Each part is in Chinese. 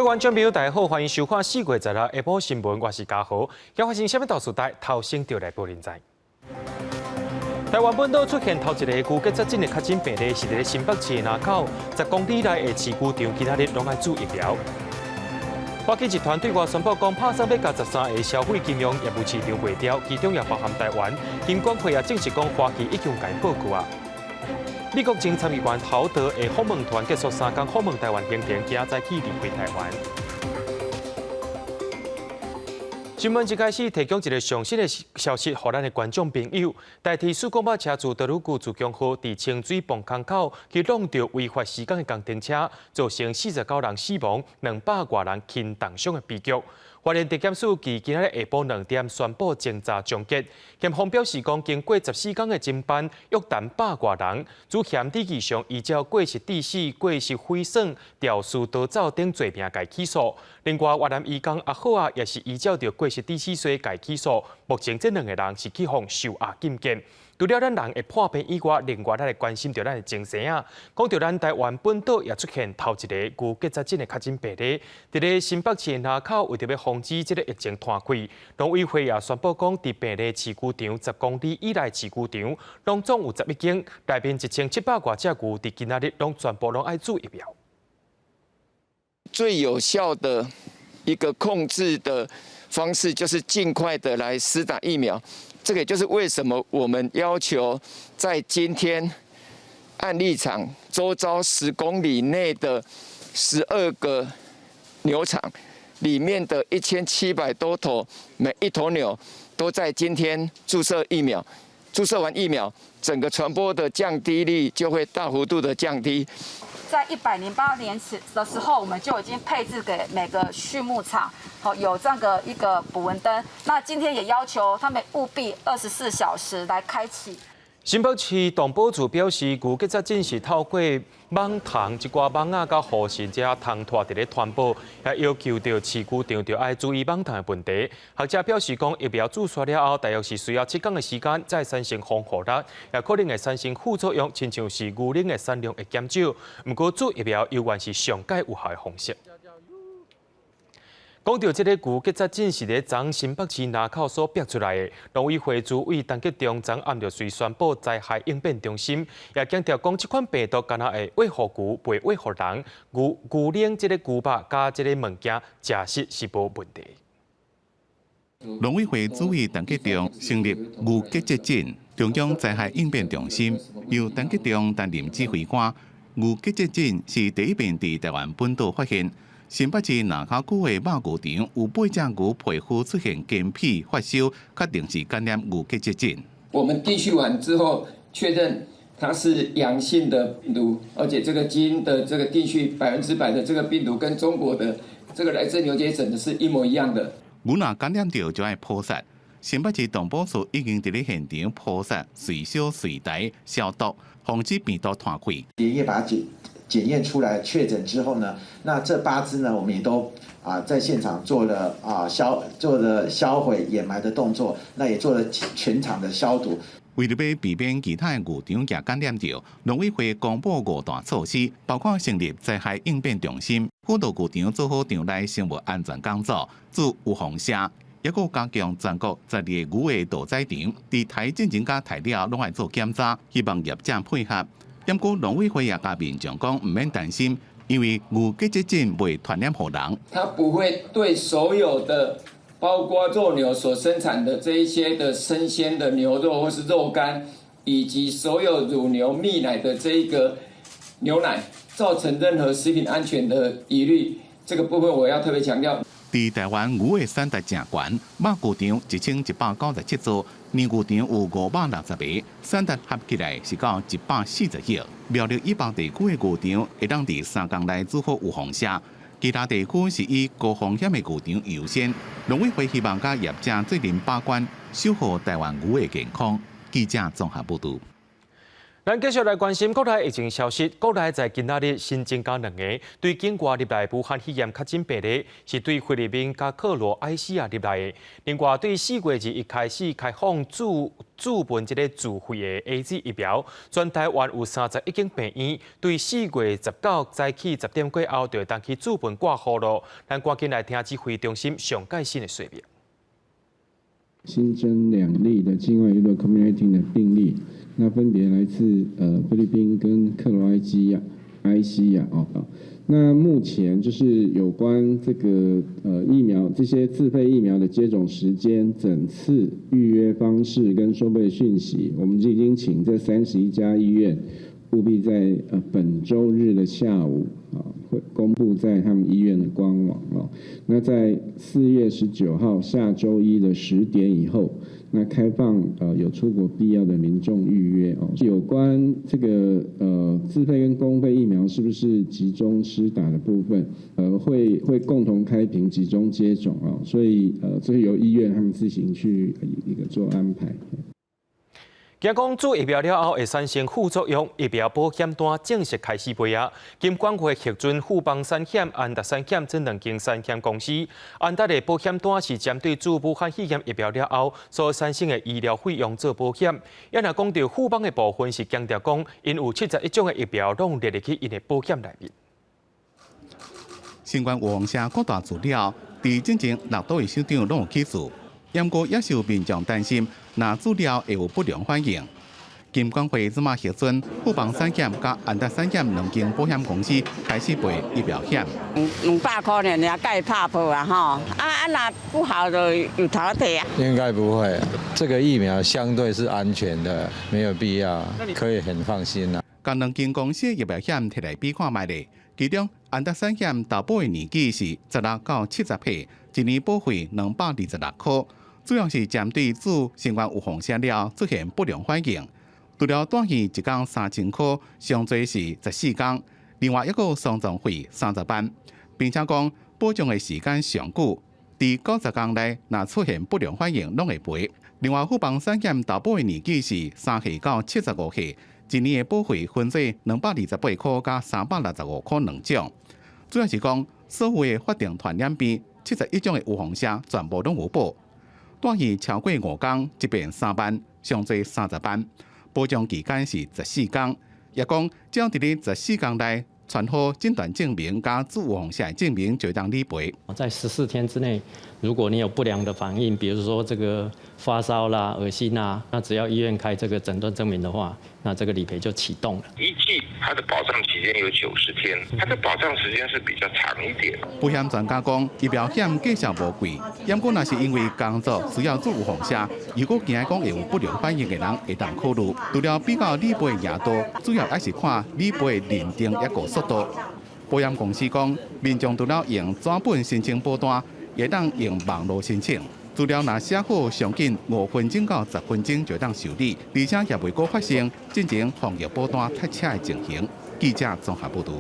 观众朋友，大家好，欢迎收看4月16日下晡新闻，我是嘉豪。今发生什么大事代，头先就来报您知。台湾本岛出现头一个牛结扎疹的确诊病例，是伫新北市的南口10公里内的市区场，其他日拢爱注疫苗。华基集团对外宣布讲，拍算要甲13个消费金融业务市场卖掉，其中也包含台湾。金管会也证实讲，华基已经甲因报告啊。美国前参议员陶德的访问团结束3天访问台湾行程，今仔载起离开台湾。新闻一开始提供一个详细的消息，予咱的观众朋友。代替速公巴车主德鲁古自强号伫清水泵坑口去弄到违法施工的工程车，造成49人死亡，200多人轻重伤的悲剧。花莲地检署于今日下晡2点宣布侦查终结。检方表示讲，经过14天的侦办，约谈100多人，主嫌典义上依照过失致死、过失毁损、肇事逃走等罪名改起诉。另外，越南移工阿好啊，也是依照着过失致死罪改起诉。目前这2个人是去放受押禁见。除了咱人的破病以外，另外咱来关心着咱的精神啊。讲到咱台湾本岛也出现头一个牛结扎疹的确诊病例，伫咧新北市南口，为着要防止这个疫情摊开，农委会也宣布讲，伫病例市区场10公里以内市区场，拢总有11间，内面1700多只牛，伫今仔日拢全部拢爱注疫苗。最有效的一个控制的方式，就是尽快的来施打疫苗。这个也就是为什么我们要求在今天案例场周遭10公里内的12个牛场里面的1700多头，每一头牛都在今天注射疫苗。注射完疫苗，整个传播的降低率就会大幅度的降低。在108年的时候，我们就已经配置给每个畜牧场，有这样的一个捕蚊灯。那今天也要求他们务必24小时来开启。新北市动保处表示，牛结扎疹是透过网虫一寡网仔甲护士者通拖伫咧传播，也要求着市区场着爱注意网虫的问题。学者表示讲，疫苗注射了后，大约是需要7天的时间再产生防护力，也可能会产生副作用，亲像是牛奶的产量会减少。不过，注疫苗永远是上界有效的方式。讲到这个牛结扎疹是咧昨新北市南口所逼出来的，农委会主委陈吉中昨暗就随宣布灾害应变中心，也强调讲这款病毒敢若会喂互牛，袂喂互人。牛奶这个牛肉加这个物件食食是无问题。农委会主委陈吉中成立牛结扎疹中央灾害应变中心，由陈吉中担任指挥官。牛结扎疹是第一遍伫台湾本岛发现。新北市南口区的肉牛场有8只牛皮肤出现干皮发烧，确定是感染牛结扎疹。我们定序完之后，确认它是阳性的病毒，而且这个基因的这个定序100%的这个病毒跟中国的这个来自牛结疹的是一模一样的。牛若感染到就要扑杀。新北市动保署已经伫咧现场扑杀、随烧、随台消毒，防止病毒传开。连夜把它检验出来确诊之后呢，那这8只呢，我们也都在现场做了销毁掩埋的动作，那也做了全场的消毒。为了要避免其他牛场也感染到，农委会公布5大措施，包括成立灾害应变中心，辅导牛场做好场内生物安全工作，做预防车，也佫加强全国12个牛的屠宰场，伫台进前甲台了拢爱做检查，希望业者配合。不过，农委会也甲民众讲，唔免担心，因为牛结扎疹袂传染互人。它不会对所有的，包括肉牛所生产的这一些的生鲜的牛肉或是肉干，以及所有乳牛泌奶的这一个牛奶，造成任何食品安全的疑虑。这个部分我要特别强调。伫台湾牛的产值正悬，肉牛场1197座，牛牛场有560个，产值合起来是到140亿。苗栗以北地区的牛场会当伫3天内做好预防车，其他地区是以高风险的牛场优先。农委会希望甲业者责任把关，守护台湾牛的健康。记者综合报道。咱继续来关心国内疫情消息。国内在今仔日新增加2个对境外入来武汉肺炎确诊病例，是对菲律宾加克罗埃西亚入来的。另外，对4月2日开始开放自问这个自费的 AZ 疫苗，全台湾有31间病院，对4月19早起10点过后就当去自问挂号咯。咱赶紧来听指挥中心上盖新的说明。新增2例的境外移入 COVID-19 的病例。那分别来自菲律宾跟克罗埃西亚哦。那目前就是有关这个疫苗这些自费疫苗的接种时间、诊次、预约方式跟收费讯息，我们已经请这31家医院务必在本周日的下午会公布在他们医院的官网哦。那在4月19号下周一的10点以后。那开放有出国必要的民众预约哦。有关这个自费跟公费疫苗是不是集中施打的部分，会共同开瓶集中接种哦。所以这是由医院他们自行去一个做安排。惊讲注疫苗了后会产生副作用，疫苗保险单正式开始卖啊！金管会核准富邦产险、安达产险这2间产险公司，安达的保险单是针对自武汉肺炎疫苗了后所产生的医疗费用做保险。也若讲到富邦的部分是强调讲，因有71种的疫苗拢列入去因的保险内面。新冠有王社各大资料，伫进前6都位首长拢有起诉。不过也是有民众担心，若资料会有不良反应。金管会即马核准富邦产险甲安达产险2间保险公司开始赔疫苗险。200块呢，人家该拍破啊吼！那不好的有头退啊。应该不会，这个疫苗相对是安全的，没有必要，可以很放心啦。甲2间公司疫苗险摕来比看卖咧，其中安达产险投保的年纪是16到70岁，1年保费226块。主要是针对自新冠有风险了出现不良反应，除了短期1天3000块，上最是14天，另外一个丧葬费30万，并且讲保障的时间上久，伫90天内若出现不良反应，拢会赔。另外，富邦产险投保的年纪是3岁到75岁，1年的保费分做228块加365块2种，主要是讲所有的法定传染病71种的预防针全部拢有保。短期超过5天，即便3万，上最30万，保障期间是14天。也讲，只要伫咧14天内传好诊断证明加自预防下证明，就当理赔。在14天之内，如果你有不良的反应，比如说这个发烧啦、恶心啦，那只要医院开这个诊断证明的话，那这个理赔就启动了。依据它的保障期间有90天，它的保障时间是比较长一点。保险专家讲，医疗险价钱无贵，不过若是因为工作需要自预防下，如果惊讲会有不良反应的人会当考虑。除了比较理赔的额度，主要还是看理赔的认定一个速度。保险公司讲，民众除了用纸本申请保单，也当用网络申请。资料若写好，上紧5分钟到10分钟就当受理，而且也未过发生进前防疫保单塞车的情形。记者综合报道。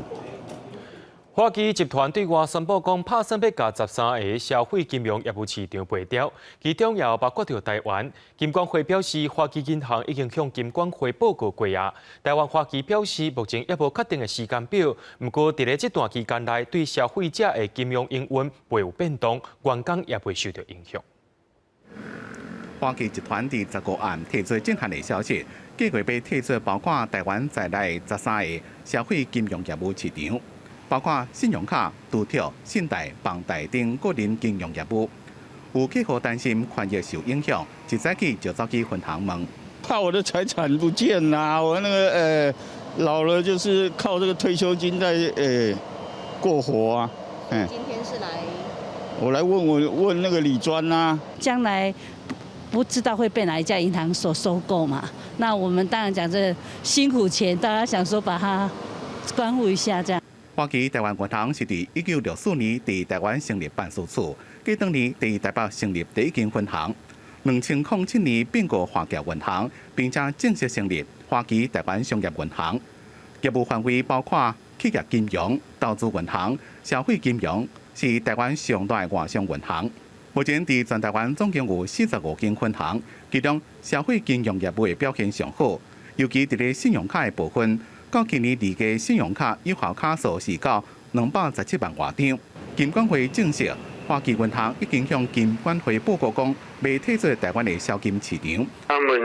花旗集团对外宣布讲，拍算要甲13个消费金融业务市场卖掉，其中也包括着台湾。金管会表示，花旗银行已经向金管会报告过啊。台湾花旗表示，目前也无确定的时间表，不过伫咧这段期间内，对消费者的金融营运袂有变动，员工也袂受到影响。花旗集团伫15案提出震撼的消息，计划要提出包括台湾在内13个消费金融业务市场。包括信用卡、赌票、信贷、房贷等个人金融业务，有客户担心权益受影响，一早起就走去分行问。怕我的财产不见啦，我那个老了就是靠这个退休金在过活啊。今天是来，我来问那个理专啊，将来不知道会被哪一家银行所收购嘛？那我们当然讲这辛苦钱，大家想说把它关护一下这样。花旗台湾银行是伫1964年伫台湾成立办事处，继当年伫台北成立第一间分行。2007年并购华侨银行，并且正式成立花旗台湾商业银行。业务范围包括企业金融、投资银行、消费金融，是台湾上大的外商银行。目前伫全台湾总共有45间分行，其中消费金融业务的表现上好。尤其伫咧信用卡的部分，到今年2月信用卡有效卡数是到217万外张。金管会证实，花旗银行已经向金管会报告讲，未退出台湾的销金市场。他们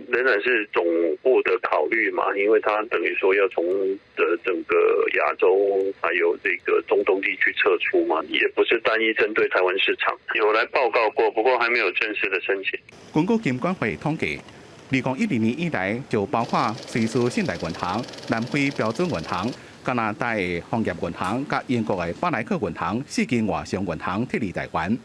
仍然是总部的考虑嘛，因为它等于说要从整个亚洲还有这个中东地区撤出嘛，也不是单一针对台湾市场，有来报告过，不过还没有正式的申请。根据金管会统计，2012年以来就包括瑞士信贷银行、南非标准银行、加拿大的枫叶银行、甲英国的巴莱克银行4间外商银行撤离台湾。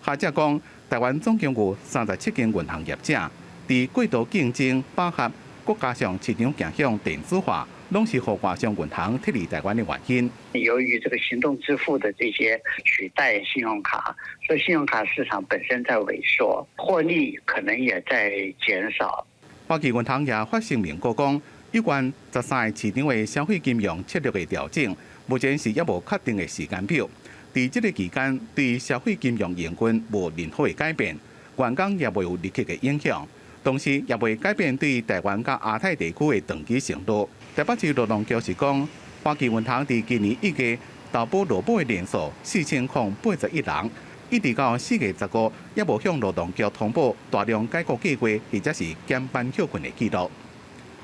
学者讲，台湾总共有37间银行业者，伫过度竞争、饱和，国家上市场走向电子化，拢是互外商银行撤离台湾的原因。由于这个行动支付的这些取代信用卡，所以信用卡市场本身在萎缩，获利可能也在减少。花旗银行也发声明讲，有关13个市场的消费金融策略的调整，目前是也无确定的时间表。在这个期间，对消费金融营运无任何的改变，员工也未有立即的影响，同时也未改变对台湾甲亚太地区的登记程度。台北市劳动局是讲，花旗银行在今年1月投保劳保的人数4081人，一直到4月15也无向劳动局通报大量解雇计划或者是减班休困的记录。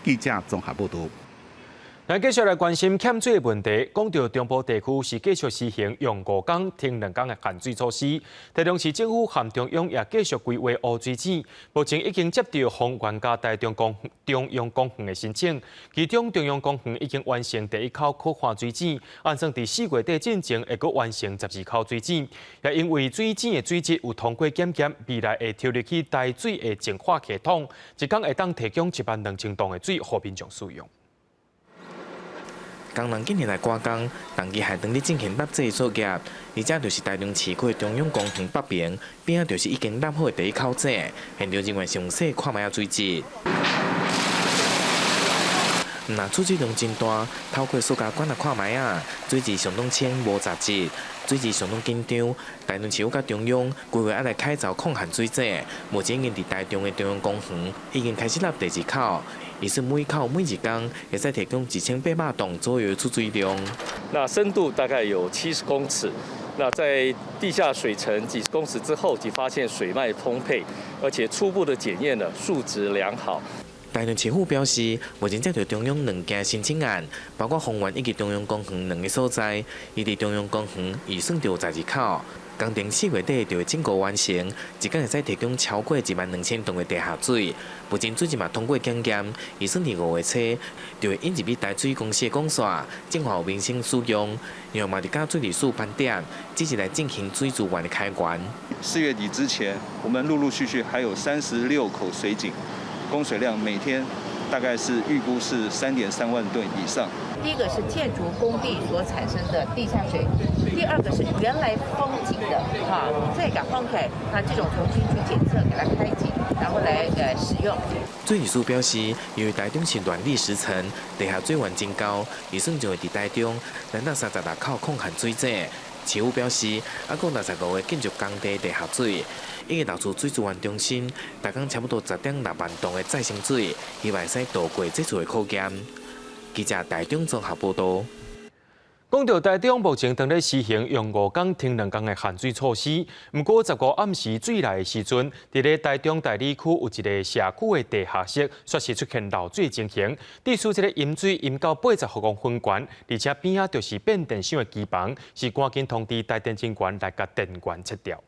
记者综合报道。咱继续来关心欠水的问题。讲到中部地区是继续实行用5天停2天的限水措施，台中市政府和中央也继续规划乌水井，目前已经接到丰原甲台中央公园的申请，其中中央公园已经完成第1口可换水井，按算伫4月底进前会阁完成12口水井。也因为水井的水质有通过检验，未来会抽入去台水的净化系统，一天会当提供12000吨的水予民众使用。工人今日来赶工，同期还当咧进行纳制作业，而且就是台中市区中央公园北边，边仔就是已经纳好的第1口井，现场人员详细看卖水质。那出水量真大，透过塑胶管来看卖啊，水质相当清，无杂质，水质相当紧张。台中市甲中央规划要来开凿控限水井，目前已经伫台中的中央公园已经开始纳第2口。也是每口每日天会使提供2800吨左右的出水量。那深度大概有70公尺。那在地下水层几十公尺之后，即发现水脉丰沛，而且初步的检验呢数值良好。台中市府表示，目前接到中央2件申请案，包括丰原以及中央公园2个所在，伊伫中央公园预算就12口。工程4月底就会整个完成，一天会使提供超过12000吨的地下水。目前水质嘛通过检验，预算伫5月初就会引入去台水公司的管线，净化民生使用。另外嘛，伫甲水利署盘点，只是来进行水资源的开源。4月底之前，我们陆陆续续还有36口水井，供水量每天大概是预估是3.3万吨以上。第一个是建筑工地所产生的地下水，第二个是原来封井的再给放开，这种重新去检测，给它开井，然后来使用。水利署表示，由于台中市乱立时层，地下水源真高，预算就会伫台中南到36口控限水井。市府表示，还有65个建筑工地地下水，已经投出水资源中心，每天差不多10.6万吨的再生水，希望使度过这次的考验。记者台中综合报道。讲到台中目前正在实行用5天停2天的限水措施，不过15暗时水来的时阵，伫咧台中大理区有一个社区的地下室，确实出现漏水情形。地处这个饮水饮到80公分悬，而且边仔就是变电箱的机房，是赶紧通知台电警官来甲电源切掉。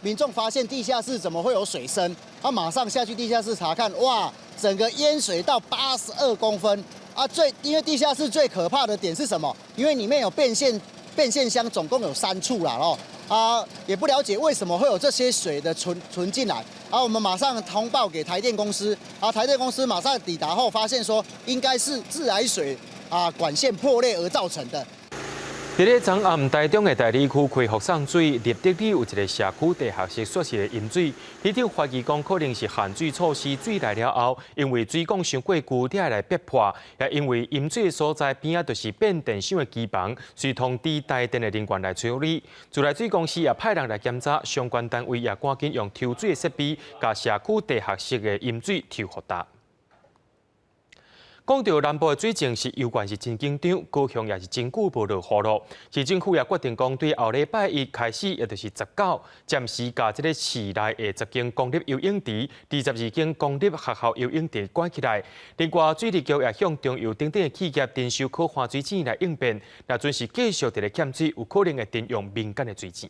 民众发现地下室怎么会有水声？他马上下去地下室查看，哇，整个淹水到82公分啊！因为地下室最可怕的点是什么？因为里面有变现箱，总共有3处啦也不了解为什么会有这些水的存进来。我们马上通报给台电公司，台电公司马上抵达后发现说，应该是自来水管线破裂而造成的。伫咧昨暗台中的大理区开复送水，立德里有一个社区地下室xuất现的饮水，里长怀疑讲可能是限水措施水来了后，因为水管伤过旧，才来逼破，也因为饮水的所在边仔就是变电箱的机房，随通知台电的人员来处理。自来水公司也派人来检查，相关单位也赶紧用抽水的设备，甲社区地下室的饮水抽互达。讲到南部的水情是有关是真紧张，高雄也是真久无落雨咯。市政府也决定讲，对后礼拜一开始，也就是19，暂时把这个市内的10间公立游泳池、22间公立学校游泳池关起来。另外，水利局也向中油等等的企业征收可换水钱来应变，若准是继续伫咧欠水，有可能会征用民间的水钱。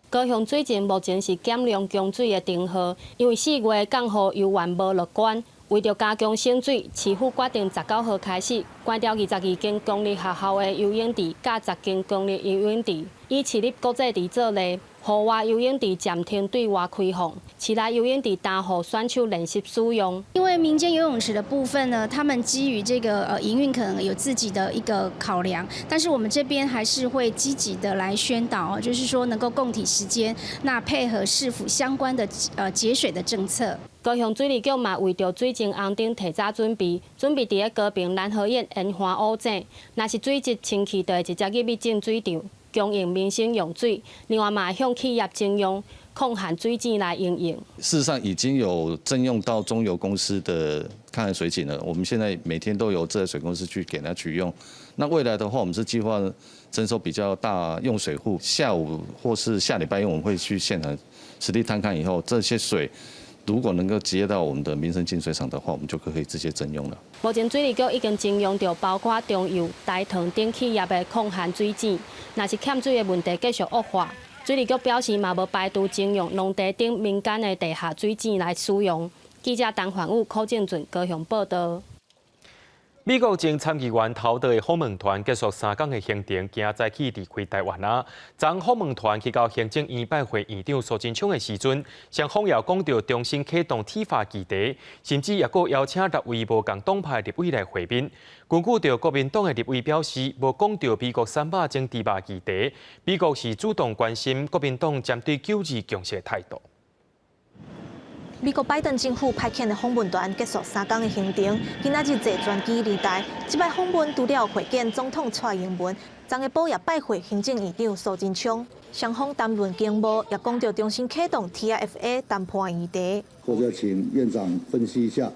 高雄水情目前是减量供水的灯号，因为4月降雨犹原无乐观。为着加强省水，市府决定19号开始关掉22间公立学校的游泳池，甲10间公立游泳池，以市立国际池做例，户外游泳池暂停对外开放，市内游泳池单户选手练习使用。因为民间游泳池的部分呢，他们基于这个营运可能有自己的一个考量，但是我们这边还是会积极的来宣导，就是说能够共体时间，那配合市府相关的节水的政策。高雄水利局嘛为着水情安定提早准备伫咧高屏南河沿沿环乌井，若是水质清气，就会直接入去净水场供应民生用水。另外嘛向企业征用控含水钱来应用。事实上已经有征用到中油公司的抗含水井了，我们现在每天都由自来水公司去给它取用。那未来的话，我们是计划征收比较大用水户，下午或是下礼拜一我们会去现场实地探看以后，这些水如果能够接到我们的民生净水厂的话，我们就可以直接征用了。目前水利局已经征用到包括中油、台糖等企业的控含水钱，若是欠水的问题继续恶化，水利局表示嘛无排除征用农地等民间的地下水钱来使用。记者陈焕武、柯建准高雄报道。美国前参议员陶德的访问团结束3天的行程，今仔早起离开台湾啊。当访问团去到行政院拜会院长苏贞昌的时阵，双方也讲到重新启动铁法议题，甚至也阁邀请6位无共党派立委来会面。根据着国民党的立委表示，无讲到美国3把政治法议题，美国是主动关心国民党针对9·2共识的态度。美国拜登政府派遣的访问团结束3天的行程，今仔日坐专机离台。这摆访问除了会见总统蔡英文，昨下晡也拜会行政院长苏贞昌，双方谈论经贸，也讲到重新启动 TIFA 谈判议题。或者请院长分析一下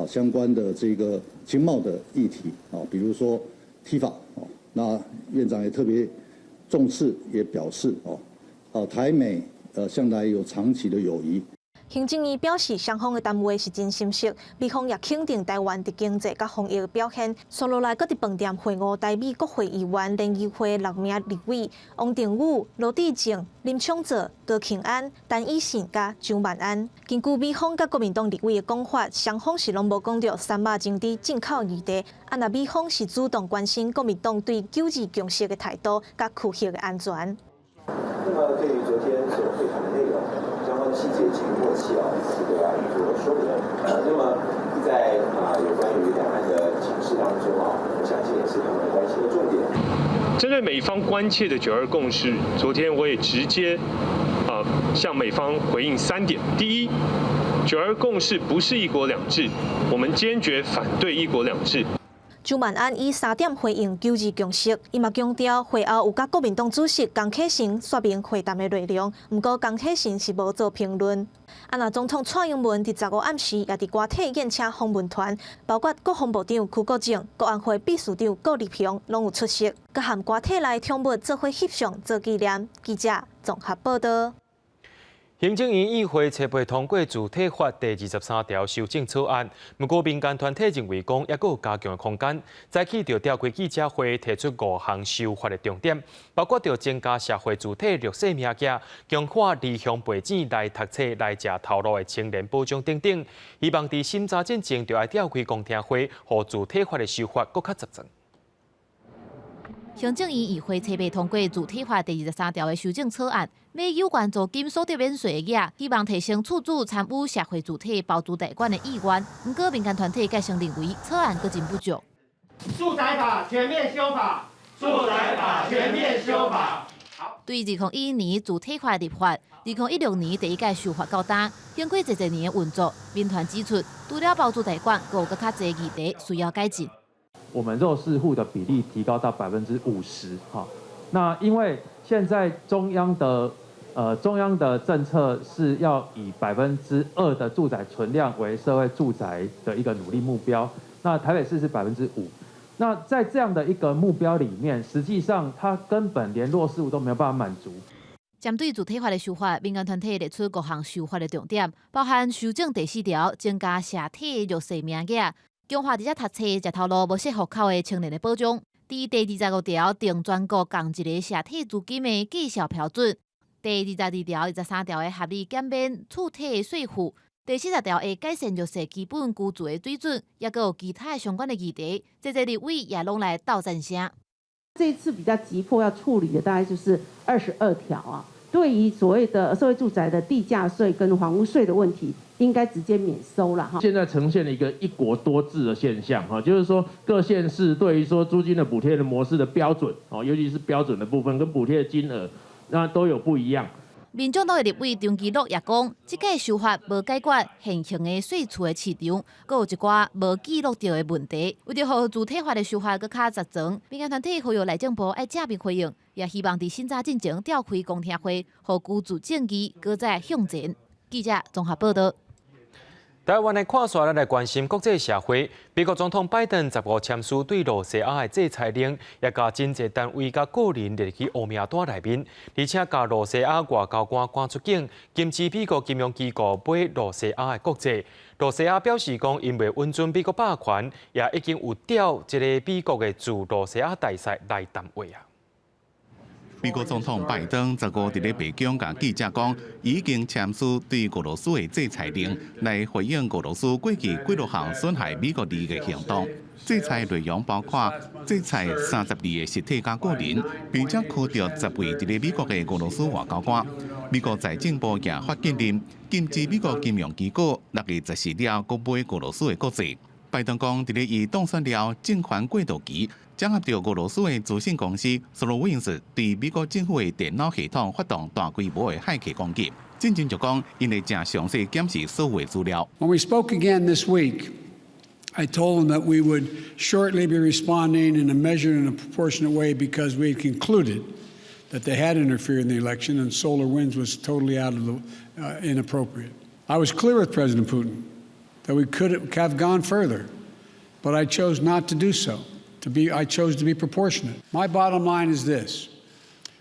相关的这个经贸的议题比如说 TIFA 那院长也特别重视，也表示台美向来有长期的友谊。行政院表示，双方的谈话是真心实，美方也肯定台湾伫经济甲防疫的表现。接落来，搁伫饭店会晤台美国会议员联谊会6名立委：王定宇、罗致政、林昌泽、高庆安、陈以信甲张万安。根据美方甲国民党立委的讲法，双方是拢无讲到3把政治进口议题。若美方是主动关心国民党对9·2共识的态度甲区域的安全。那么，对于昨天所会谈的内容，相关的细节请默契这个预做说明。那么，在有关于两岸的情势当中我相信也是他们关心的重点。针对美方关切的9·2共识，昨天我也直接向美方回应3点：第一，9·2共识不是1国2制，我们坚决反对1国2制。朱万安以3点回应9·2共识，伊嘛强调会后有甲国民党主席江启臣说明会谈的内容，不过江启臣是无做评论。若总统蔡英文伫15暗时也伫瓜体宴请访问团，包括国防部长邱国正、国安会秘书长郭立雄拢有出席，佮含瓜体内宠物做伙翕相做纪念。记者综合报道。行政院议会初步通过主体法第23条修正草案，不过民间团体认为讲也有加强的空间。早起就召开记者会，提出5项修法的重点，包括着增加社会主体弱势命件，强化离乡背井来读册、来食头路的青年保障等等。希望伫审查进前就要召开公听会，让主体法的修法更较集中。行政院议会初步通过主体法第23条的修正草案，要有关租金所得免税的额，希望提升厝主参与社会主体包租代管的意愿。不过民间团体改成认为草案搁真不足。住宅法全面修法，住宅法全面修法。对2011年主体法立法，2016年第一届修法到单，经过一年的运作，民团指出，除了包租代管，还有更较侪议题需要改进。我们弱势户的比例提高到50%，那因为现在中央的中央的政策是要以2%的住宅存量为社会住宅的一个努力目标，那台北市是5%。那在这样的一个目标里面，实际上它根本连弱势户都没有办法满足。针对主体法的修法，民间团体列出各项修法的重点，包含修正第4条，增加社体弱势名额，强化伫遮读册、食头路无适户口的青年的保障。第25条，定全国共一个社体资金的计算标准。第22条、23条的合理减免厝体的税负。第40条会改善弱势基本居住的水准，也阁有其他相关的议题，这立委也拢来斗赞声。这一次比较急迫要处理的大概就是22条啊，对于所谓的社会住宅的地价税跟房屋税的问题，应该直接免收了哈。现在呈现了一个一国多制的现象哈，就是说各县市对于说租金的补贴的模式的标准哦，尤其是标准的部分跟补贴的金额，那都有不一样。民众党的立委张其乐也讲，这个修法无解决现行的税厝的市场，阁有一寡无记录到的问题。为着让主体法的修法更较集中，民间团体呼吁内政部要正面回应，也希望伫审查进前召开公听会，让居住正义搁再向前。记者综合报道。台湾的看线，咱来关心国际社会。美国总统拜登15签署对罗西亚的制裁令，也甲真济单位甲个人列去黑名单内面，而且甲罗西亚外交官赶出境，禁止美国金融机构买罗西亚的国债。罗西亚表示讲，因为允准美国霸权，也已经有调一个美国的驻罗西亚大使来谈话啊。美国总统拜登15日咧北京甲记者讲，已经签署对俄罗斯的制裁令，来回应俄罗斯过去几多项损害美国利益的行动。制裁内容包括制裁32个实体加个人，并且驱逐10位伫咧美国的俄罗斯外交官。美国财政部也发禁令，禁止美国金融机构6月14日购买俄罗斯的国债。拜登讲，伫咧伊当选了政权过渡期，掌握到俄罗斯的资讯公司 SolarWinds 对美国政府的电脑系统发动大规模的骇客攻击。震惊就讲，因会正详细检视所有资料。When we spoke again this week, I told them that we would shortly be responding in a measured and a proportionate way because we had concluded that they had interfered in the election and SolarWinds was totally out of the inappropriate. I was clear with President Putin that we could have gone further, but I chose not to do so. I chose to be proportionate. My bottom line is this: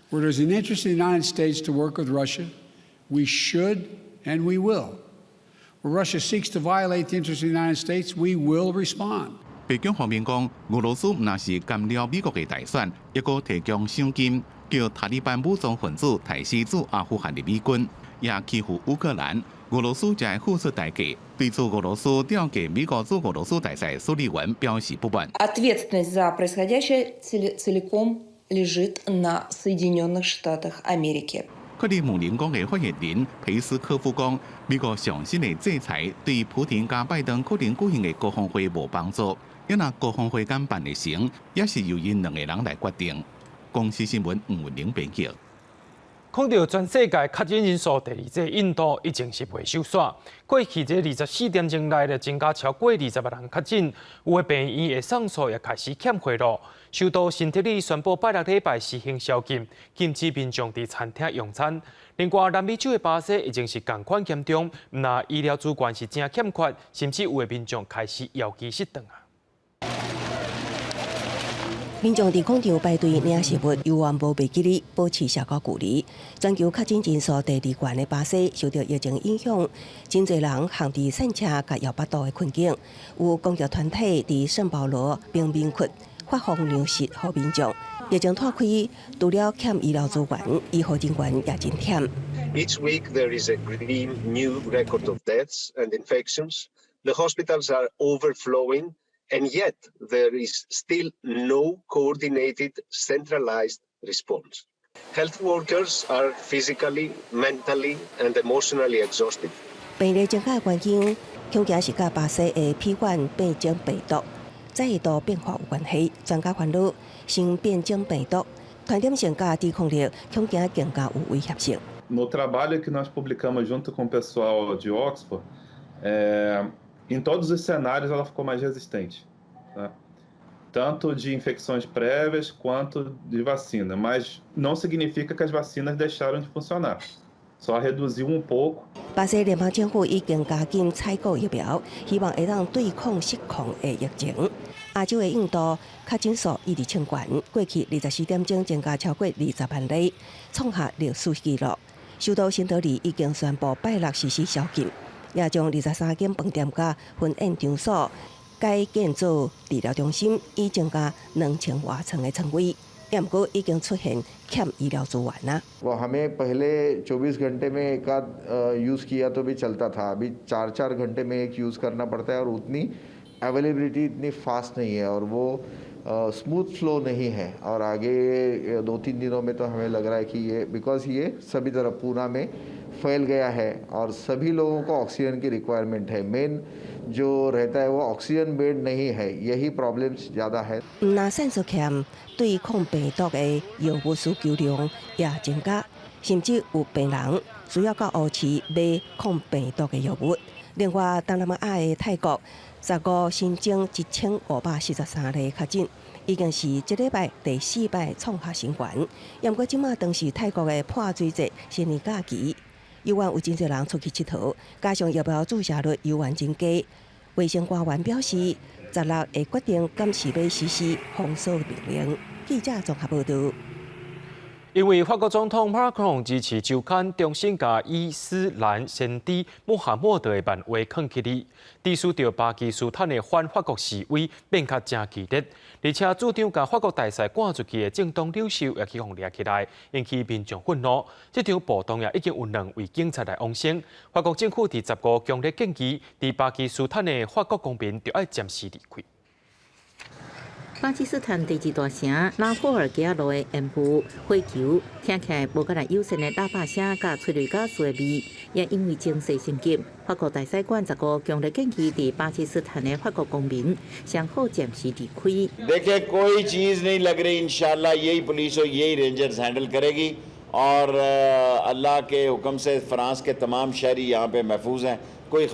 where there's an interest in the United States to work with Russia, we should and we will. Where Russia seeks to violate the interest of the United States, we will respond. 北京方面讲，俄罗斯若是干扰美国的大选，一个提供赏金，叫塔利班武装分子抬死驻阿富汗的美军，也欺负乌克兰。俄罗斯才付出代价。对此，俄罗斯调解美国驻俄罗斯大使苏利文表示不满。Ответственность за происходящее целиком лежит на Соединенных Штатах Америки. 克里姆林宫的发言人佩斯科夫讲，美国上新的制裁对普廷加拜登可能举行的国防会无帮助，因若国防会敢办得成，也是由因2个人来决定。公司新闻吴文玲编辑。看到全世界确诊人数第2个印度已经是未收煞，过去这24点钟内就增加超过20万人确诊，有的病院的送数也开始欠货了。首都新德里宣布拜6礼拜实行宵禁，禁止民众伫餐厅用餐。另外，南美洲的巴西已经是同款严重，那医疗资源是真欠缺，甚至有的民众开始摇机失顿啊。民众伫广场排队领食物，有完无袂记哩，保持社交距离。全球确诊人数第2高的巴西，受到疫情影响，真侪人行伫散车甲摇巴肚的困境。有公益团体伫圣保罗贫民窟发放粮食予民众。疫情拓开，除了欠医疗资源，医护人员也真忝。Each week there is a new record of deaths and infections. The hospitals are overflowing. And yet, there is still no coordinated, centralized response. Health workers are physically, mentally, and emotionally exhausted. 病例增加的原因，恐惊是甲巴西的批换变种病毒再一度变化有关系。专家烦恼，新变种病毒传染性甲抵抗力恐惊更加有威胁性。No trabalho que nós publicamos junto com o pessoal de Oxford, em todos os cenários ela ficou mais resistente. Né? tanto de infecções prévias quanto de vacina, mas não significa que as vacinas deixaram de funcionar. Só reduziu pouco。巴西联邦政府已经加紧采购疫苗，希望会当对抗失控的疫情。亚洲的印度确诊数一直冲悬，过去24点钟增加超过20万例，创下历史纪录。首都新德里已经宣布拜六实施宵禁，也将23间饭店甲婚宴场所改建做治疗中心，以增加2000多床的床位。不过已经出现欠医療資源啦。वो हमें पहले 24 घंटे में एक आध यूज़ किया तो भी चलता था, अभी 4-4 घंटे में एक यूज़ करना पड़ता है और उतनी अवेलेबिलिटी इतनी फास्ट नहीं है और वो स्मूथ फ्लो नहीं है। और आगे 2-3 दिनों में तो हमें लग रहा है कि ये बिकॉज ये सभी तरफ पूना में फैल गया है और सभी लोगों को ऑक्सीजन की रिक्वायरमेंट है। मेन जो रहता है वो ऑक्सीजन बेड नहीं है, यही प्रॉब्लम्स ज़्यादा है। 那sản xuất欠對抗病毒的藥物需求量也增加，甚至有病人需要到烏市買抗病毒的藥物。另外，東南亞的泰國15新增1543例確診，已經是這禮拜第4擺創下新高。不過，今仔當是泰國的破水節新年假期。遊玩有真濟人出去佚佗，加上疫苗注射率遊玩真低，衛生官員表示，16會決定敢是要實施封鎖命令。記者綜合報道。因為法國總統馬克龍支持週刊重新把伊斯蘭先知穆罕默德的漫畫藏起嚟，致使到巴基斯坦的反法國示威變較真激烈，而且主張把法國大使趕出去的政黨領袖也去互抓起來，引起民眾憤怒。這場暴動也已經有2位警察來往生。法國政府第15強烈建議，在巴基斯坦的法國公民就要暫時離開。巴基斯坦第2大城拉霍爾吉亞路的沿部火球，聽起來無敢若友善的喇叭聲甲催淚gases的味，也因為情勢升級，法國大使館15強烈建議在巴基斯坦的法國公民上好暫時離開。देखिए कोई चीज़ नहीं लग रही, इंशाल्लाह यही पुलिस और यही रेंजर्स हैंडल करेगी और अल्लाह के हुक्म से फ्रांस के तमाम शहरी यहाँ पे महफूज हैं।過去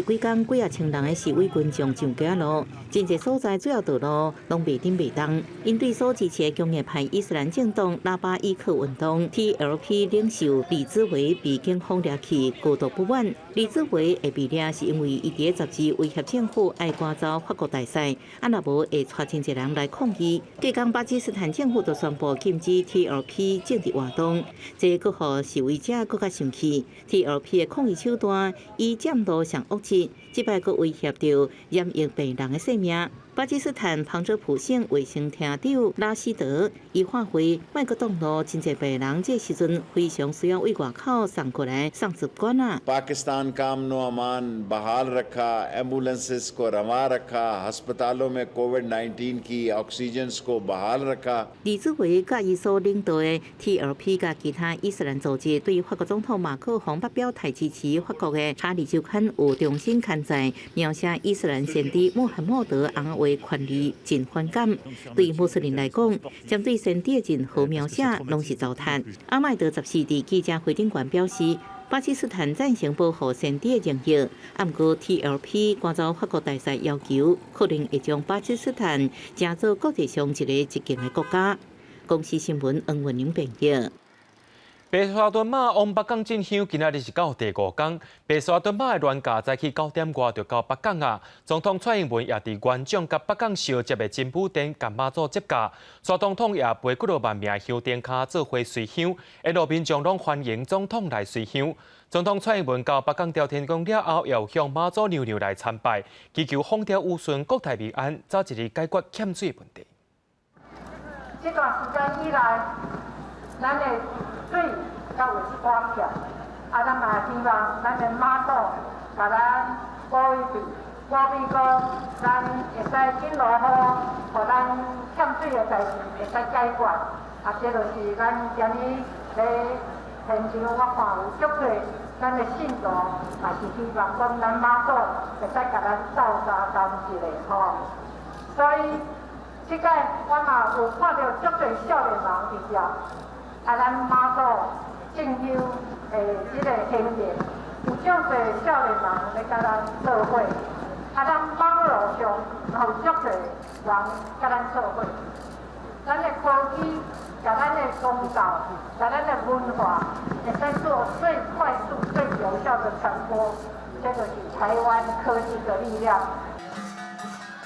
幾天，幾千人的示威群眾上街路，真濟所在主要道路攏未頂未動。因對所支持的工業派伊斯蘭政黨喇叭伊克運動 （TLP） 領袖李子維被警方抓去，高度不滿。李子維會被抓是因為伊喺雜誌威脅政府愛趕走法國大使，啊若無會帶真濟人來抗議。繼講巴基斯坦政府就宣布禁止 TLP 政治活動，這個互示威者更加生氣。TLP 的抗議手段以佔道上惡質，這擺佫威脅到染疫病人的性命。巴基斯坦旁遮普縣衛生廳長拉希德伊發揮麥克東路真濟病人這時陣非常需要為外口送過來送習慣啊。पाकिस्तान का अमन अमान बहाल रखा, एम्बुलेंसेस को रवा रखा, अस्पतालों में कोविड-19 की ऑक्सीजन्स को बहाल रखा。李子維甲伊所領導的 TLP 甲其他伊斯蘭組織對法國總統馬克宏發表太支持法國的查理週刊有重新刊載描寫伊斯蘭先知穆罕默德昂為權利真反感。對穆斯林來講，針對先知的真好描寫攏是糟蹋。阿麥德14日記者會頂館表示，巴基斯坦贊成保護先知的榮譽，不過 TLP 趕走法國大使要求，可能會將巴基斯坦成做國際上一個激進的國家。公司新聞黃文英報道。白沙屯馬往北港進香，今仔日是到第5天。白沙屯馬的亂架早起9點外就到北港啊。總統蔡英文也佇縣長甲北港小接的真武殿甲媽祖接駕，蔡總統也陪幾多萬名香燈腳做伙隨香，一路民眾攏歡迎總統來隨香。總統蔡英文到北港朝天宮了後，又向媽祖娘娘來參拜，祈求風調雨順、國泰民安，早一日解決欠水問題。這段時間以來，咱的水較有一寡欠，咱嘛希望咱的媽祖甲咱保佑講，咱會使緊落雨，互咱欠水的代志會使解決。這就是咱今日咧現場我看有足多咱的信徒，也是希望講咱媽祖會使甲咱鬥相共一個吼。所以，即個我嘛有看到足多少年人佇遮。咱媽祖正休的這個行列，有足多少年人咧甲咱做伙，咱網絡上有足多甲咱做伙，咱的科技、甲咱的宗教、甲咱的文化，会使做最快速、最有效的传播，这就是台湾科技的力量。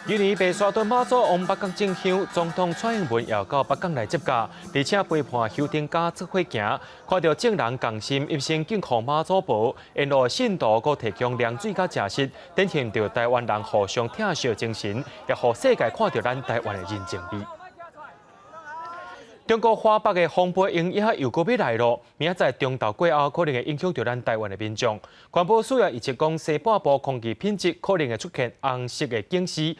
今年被刷到马祖往北港进香，总统蔡英文也到北港来接驾，而且陪伴香灯家做伙行，看到众人共心一心敬奉马祖婆，沿路信徒阁提供凉水甲食食，展现着台湾人互相疼惜精神，也互世界看到咱台湾的人情味。中国华北的风暴影也又搁要来咯，明仔载中昼过后，可能会影响到咱台湾的民众。环保署也预测讲，西半部空气品质可能会出现红色的警示，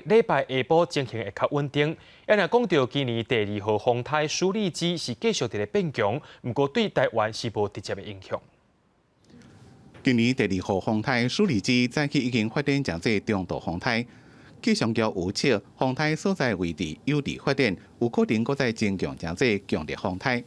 礼拜下晡情形会较稳定。也若讲到今年第2号风台苏力基是继续伫咧变强，不过对台湾是无直接的影响。今年第2号风台苏力基早期已经发展成为中度风台。气象局预测，风台所在位置有利发展，有可能搁再增强成为强烈风台。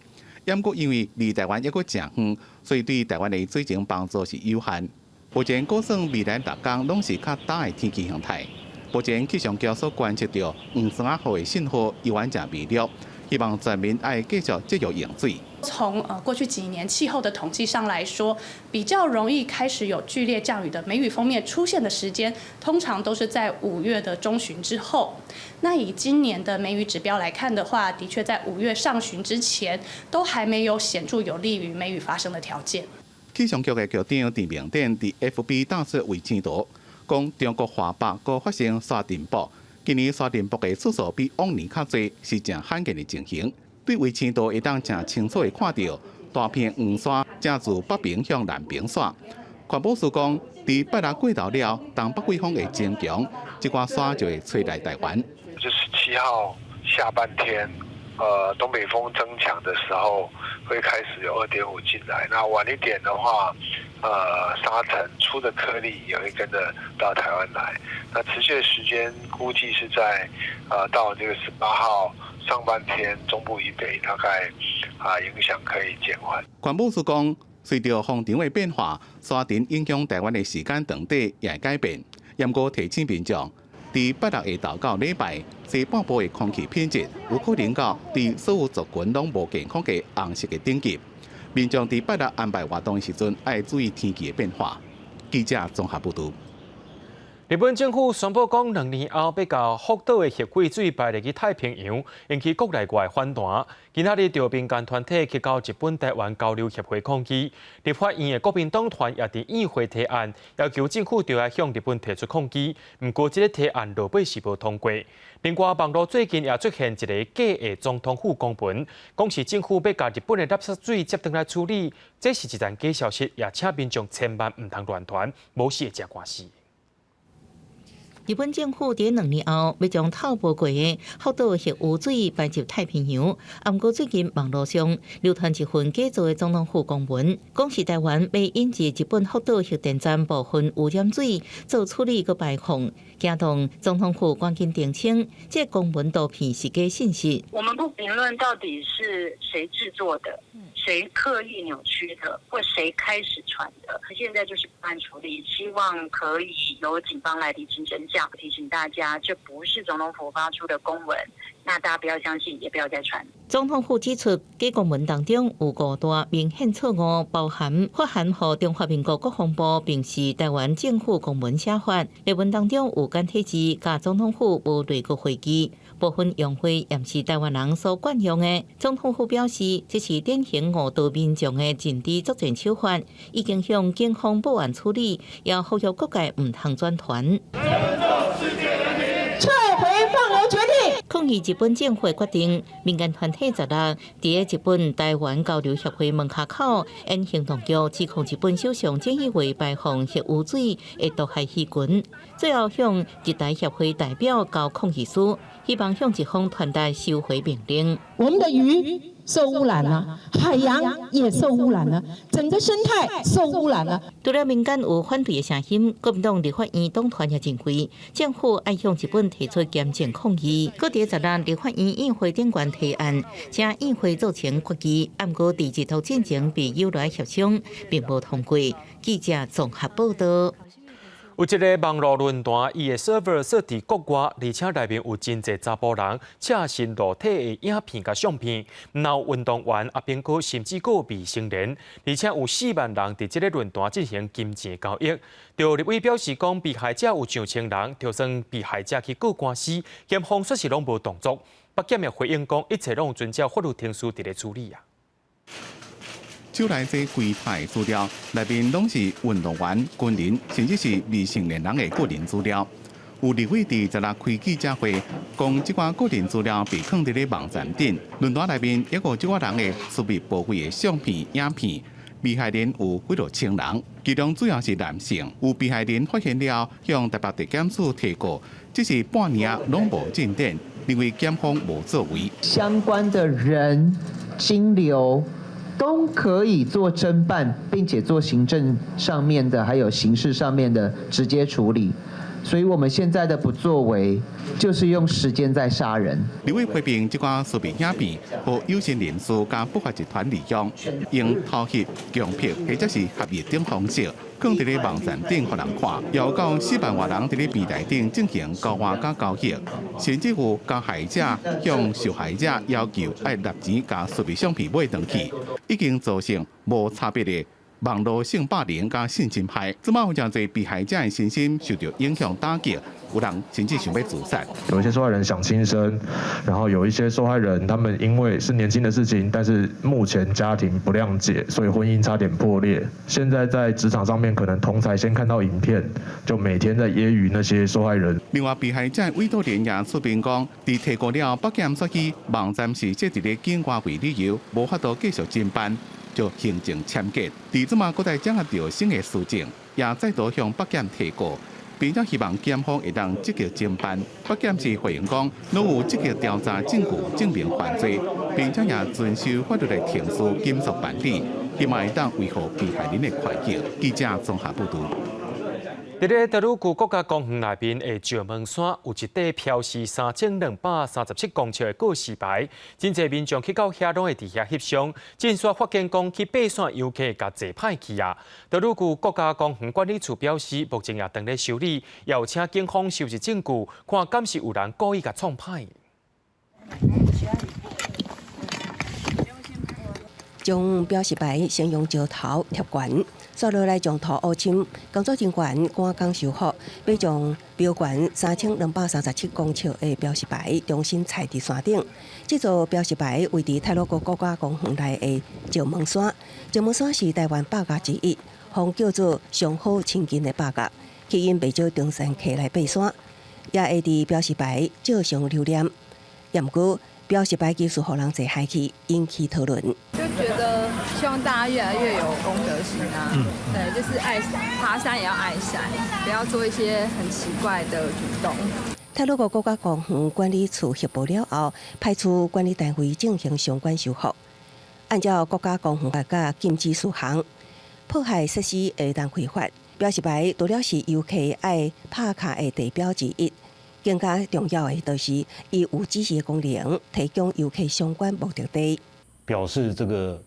不过因为离台湾还阁真远，所以对台湾的水情帮助是有限。目前估算未来6天拢是较大的天气形态。目前气象局所观测到黄山号的信号依然真微弱，希望全民爱继续节约用水。从过去几年气候的统计上来说，比较容易开始有剧烈降雨的梅雨锋面出现的时间，通常都是在5月的中旬之后。那以今年的梅雨指标来看的话，的确在5月上旬之前，都还没有显著有利于梅雨发生的条件。气象局的局长陈明典伫 FB 打出卫星图，讲中国华北阁发生沙尘暴，今年沙尘暴的次数比往年较多，是真罕见的情形。对卫星图会当真清楚地看到大片黄沙正自北平向南平刷。环保署讲，伫8日过头了，东北季风会增强，这寡沙就会吹来台湾。就17号下半天，东北风增强的时候，会开始有2.5进来。那晚一点的话，沙尘粗的颗粒也会跟着到台湾来。那持续的时间估计是在到这个18号。上半天中部以北大概影响可以减缓。环保署讲，随着风场的变化，沙尘影响台湾的时间长短也会改变。不过提醒民众，伫8日下昼到礼拜，西半部的空气品质有可能到伫所有族群拢无健康的红色的等级。民众伫8日安排活动的时阵，要注意天气的变化。记者综合报道。日本政府宣布讲，2年后要把福岛的核废水排入去太平洋，引起国内外反弹。今仔日，就民间团体去到日本台湾交流协会抗议。立法院的国民党团也伫议会提案，要求政府就要向日本提出抗议。不过，这个提案落尾是无通过。另外，网络最近也出现一个假的总统府公文，讲是政府要把日本的垃圾水接回来处理，这是一件假消息，也请民众千万唔通乱传，无事会吃官司。日本政府伫2年后要将透报过的福岛核污水排入太平洋，不过最近网络上流传一份假造的总统府公文，讲是台湾要引进日本福岛核电站部分污染水做处理和排放，惊动总统府赶紧澄清，这公文图片是假信息。我们不评论到底是谁制作的，谁刻意扭曲的，或谁开始传的。现在就是不按处理，希望可以由警方来厘清真相。提醒大家，这不是总统府发出的公文，那大家不要相信，也不要再传。总统府指出，假公文当中有5大明显错误，包含发函予中华民国国防部，并是台湾政府公文写法。内文当中有简体字，甲总统府无类过会议。部分用法也是台湾人所惯用的。总统府表示，这是典型误导民众的政治作战手法，已经向警方报案处理，也呼吁各界唔通转传。撤回放流决定。抗议日本政府决定，民间团体10日伫日本台湾交流协会门口口因行动局指控日本首相菅义伟排放核污水的毒害细菌，最后向日台协会代表交抗议书，希望向日方传达收回命令。我们的鱼受污染了，海洋也受污染了，整个生态受污染了。除了民间有反对的声音，国民党立法院党团也认为，政府要向日本提出严正抗议。搁伫10日立法院议会顶悬提案，请议会做成决议，不过伫日头进前被有来协商，并无通过。记者综合报道。有一个网络论坛，伊的 server 设伫国外，而且内面有真侪查甫人赤身裸体的影片甲相片，有运动员阿边个甚至个未成年，而且有4万人伫这个论坛进行金钱交易。就立委表示讲，被害者有上千人，就算被害者去告官司，检方说是拢无动作。北检也回应讲，一切拢遵照法律程序伫咧处理啊。手内这柜台资料内面拢是运动员、军人，甚至是未成年人的个人资料。有立委伫16开记者会，讲这款个人资料被放伫咧网站顶，论坛内面也有这款人的私密部位的相片、影片。被害人有几多千人，其中主要是男性。有被害人发现了，向台北地检署提过，只是半年拢无进展，认为检方无作为。相关的人、金流都可以做侦办，并且做行政上面的，还有刑事上面的直接处理。所以我们现在的不作为，就是用时间在杀人。立委批评这款私密影片和有心人士甲不法集团利用，用偷翕、强迫或者是合约等方式，放伫咧网站顶互人看，也有到4万多人伫咧平台顶进行交换甲交易，甚至有加害者向受害者要求要纳钱甲私密相片买回去，已经造成无差别的网络性霸凌加性侵害，即马有真侪被害者的身心受到影响打击，有人甚至想要自杀。有一些受害人想轻生，然后有一些受害人他们因为是年轻的事情，但是目前家庭不谅解，所以婚姻差点破裂。现在在职场上面，可能同才先看到影片，就每天在揶揄那些受害人。另外，被害者委托人也出面讲，伫提过了北检说起网站是设伫咧境外为理由，无法度继续侦办。就行政签结，伫即马搁再掌握到新的事情，也再度向北检提过，并且希望检方会当积极侦办。北检是回应讲，拢有积极调查证据证明犯罪，并且也遵守法律的程序严肃办理，希望会当维护被害人的权益。记者综合报道。伫咧德鲁古国家公园内面的石门山，有一块漂逝3237公尺的告示牌，真侪民众去到遐拢会伫遐翕相。警察发现讲去爬山游客甲坐歹去啊。德鲁古国家公园管理处表示，目前也正咧修理，也有请警方收集证据，看敢是有人故意甲创歹。将标示牌先用石头贴悬，接落来将土挖深，工作人员赶工修复，并将标悬3237公尺的标示牌重新踩伫山顶。这座标示牌位伫泰鲁阁国家公园内的石门山。石门山是台湾8甲之一，风叫做上好亲近的8甲，吸引不少登山客来爬山，也会伫标示牌照上留念。不过，标示牌技术互人坐海去，引起讨论。就觉得希望大家越来越有公德心啊，对，就是爱爬山也要爱山，不要做一些很奇怪的举动。泰鲁阁国家公园管理处协报了后，派出管理单位进行相关修复。按照国家公园法甲禁止事项，破坏设施会当违法。标示牌除了是游客爱拍卡的地标之一。更加重要的就是，伊有指示功能，提供游客相关目的地，表示这个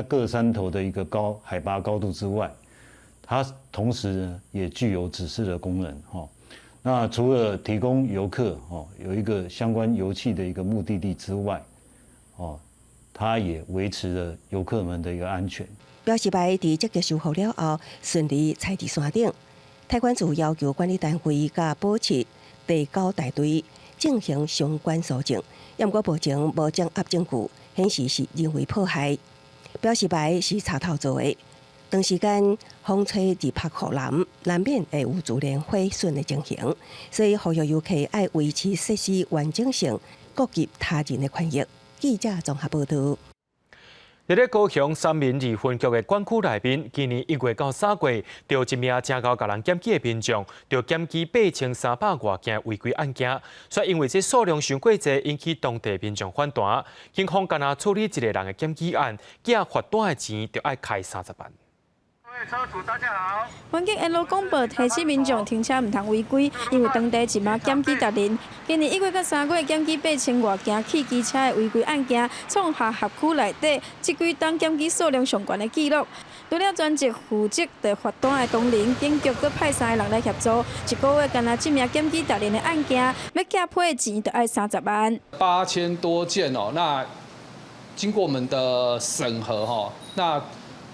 各山头的一个海拔高度之外，它同时呢也具有指示的功能那除了提供游客有一个相关游憩的一个目的地之外，它也维持了游客们的一个安全。标示牌伫积极修复了后，顺利踩伫山顶。台管处要求管理单位甲保持第9大队进行相关搜证，不过目前无掌握证据显示是人为破坏。标示牌是插头做的，长时间风吹日晒雨淋，难免会有自然毁损的情形，所以呼吁游客爱维持设施完整性，顾及他人的权益。记者综合报道。伫咧高雄三民二分局的管区内面，今年1月到3月，就一名正高甲人检举的民众，就检举8300多件违规案件，却因为这数量伤过济，引起当地民众反弹。警方干那处理一个人的检举案，寄罚单的钱就要开30万。车主大家好。环境沿路广播提醒民众停车唔通违规，因为当地一马检举达人。今年1月到3月检举8000外件汽机车的违规案件，创下辖区内底这几档检举数量上悬的纪录。除了专职负责的罚单的同仁，警局阁派3个人来协助。一个月干那这名检举达人的案件，要加赔的钱就要30万。8000多件哦，那经过我们的审核哈，那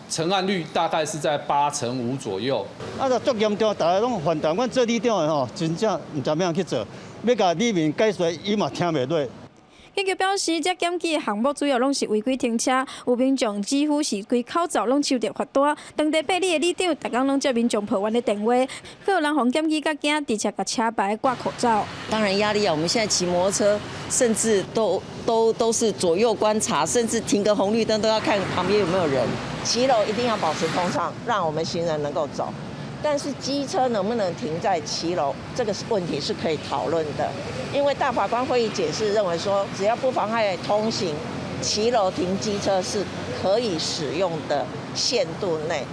成案率大概是在85%左右。啊，就足严重，大家拢反弹。阮做里长的吼，真正唔知要去做，要甲里面解说，伊嘛听袂落。警局表示，这检举的项目主要拢是违规停车，有民众几乎是规口罩拢收到罚单。当地8里的里长，逐工拢接民众抱怨的电话，还有人互检举甲惊，直接甲车牌挂口罩。当然压力啊！我们现在骑摩托车，甚至都是左右观察，甚至停个红绿灯都要看旁边有没有人。骑楼一定要保持通畅，让我们行人能够走。但是机车能不能停在骑楼，这个问题是可以讨论的。因为大法官会议解释认为说，只要不妨害通行，骑楼停机车是可以使用的限度内。